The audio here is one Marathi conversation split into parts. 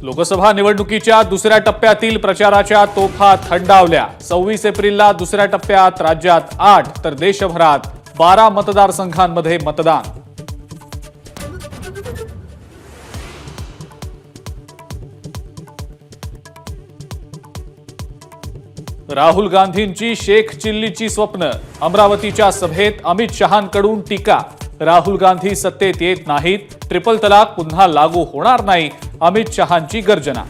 लोकसभा निवडणुकीच्या दुसऱ्या टप्प्यातील प्रचाराच्या तोफा थंडावल्या। 26 एप्रिलला दुसऱ्या टप्प्यात राज्यात 8 तर देशभरात 12 मतदारसंघांमध्ये मतदान। राहुल गांधींची शेख चिल्लीची स्वप्न, अमरावतीच्या सभेत अमित शहांकडून टीका। राहुल गांधी सत्तेत येत नाहीत, ट्रिपल तलाक पुन्हा लागू होणार नाही, अमित शहांची गर्जना।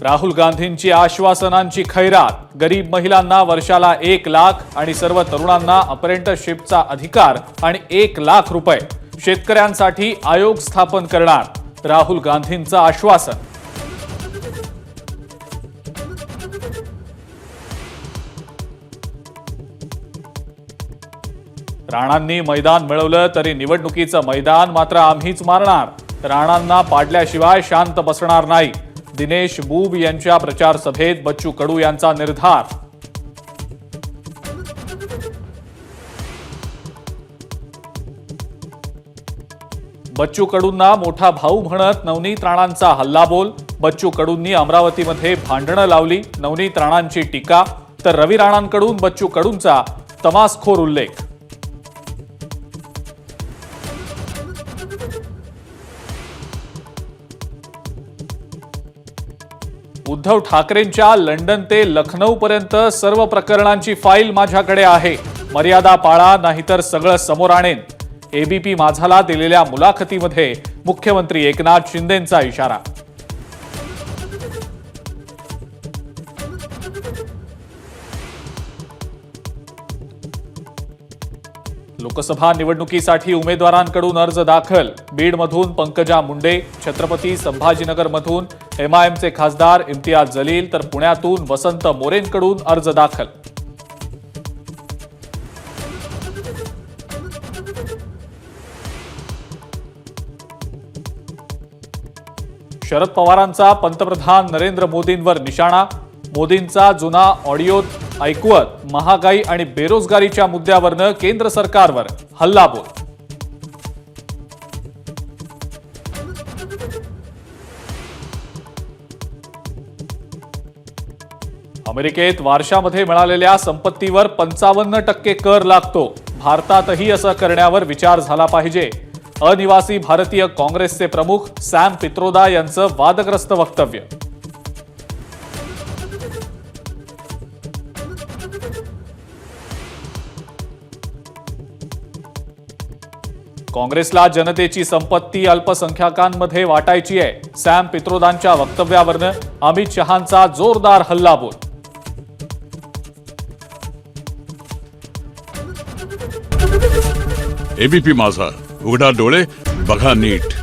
राहुल गांधींची आश्वासनांची खैरात, गरीब महिलांना वर्षाला 1 लाख आणि सर्व तरुणांना अप्रेंटिसशिपचा अधिकार आणि 1 लाख रुपये। शेतकऱ्यांसाठी आयोग स्थापन करणार, राहुल गांधींचं आश्वासन। राणांनी मैदान मिळवलं तरी निवडणुकीचं मैदान मात्र आम्हीच मारणार, राणांना पाडल्याशिवाय शांत बसणार नाही, दिनेश बुब यांच्या प्रचार सभेत बच्चू कडू यांचा निर्धार। बच्चू कडूंना मोठा भाऊ म्हणत नवनीत राणांचा हल्लाबोल, बच्चू कडूंनी अमरावतीमध्ये भांडणं लावली, नवनीत राणांची टीका, तर रवी राणांकडून बच्चू कडूंचा तमासखोर उल्लेख। उद्धव ठाकरेंच्या लंडन ते लखनौ पर्यंत सर्व प्रकरणांची फाईल माझ्याकडे आहे, मर्यादा पाळा नाहीतर सगळं समोर आणेन, एबीपी माझाला दिलेल्या मुलाखतीमध्ये मुख्यमंत्री एकनाथ शिंदेंचा इशारा। लोकसभा निवडणुकीसाठी उमेदवारांकडून अर्ज दाखल, बीडमधून पंकजा मुंडे, छत्रपती संभाजीनगरमधून एमआयएमचे खासदार इम्तियाज जलील, तर पुण्यातून वसंत मोरेंकडून अर्ज दाखल। शरद पवारांचा पंतप्रधान नरेंद्र मोदींवर निशाणा, मोदींचा जुना ऑडिओ ऐकवत महागाई आणि बेरोजगारीच्या मुद्द्यावरनं केंद्र सरकारवर हल्लाबोल। अमेरिकेत वारशामध्ये मिळालेल्या संपत्तीवर 55% कर लागतो, भारतातही असं करण्यावर विचार झाला पाहिजे, अनिवासी भारतीय काँग्रेसचे प्रमुख सॅम पित्रोदा यांचं वादग्रस्त वक्तव्य। काँग्रेसला जनतेची संपत्ती अल्पसंख्याकांमध्ये वाटायची आहे, सॅम पित्रोदांच्या वक्तव्यावरनं अमित शहांचा जोरदार हल्लाबोल। एबीपी माझा, उघडा डोळे बघा नीट।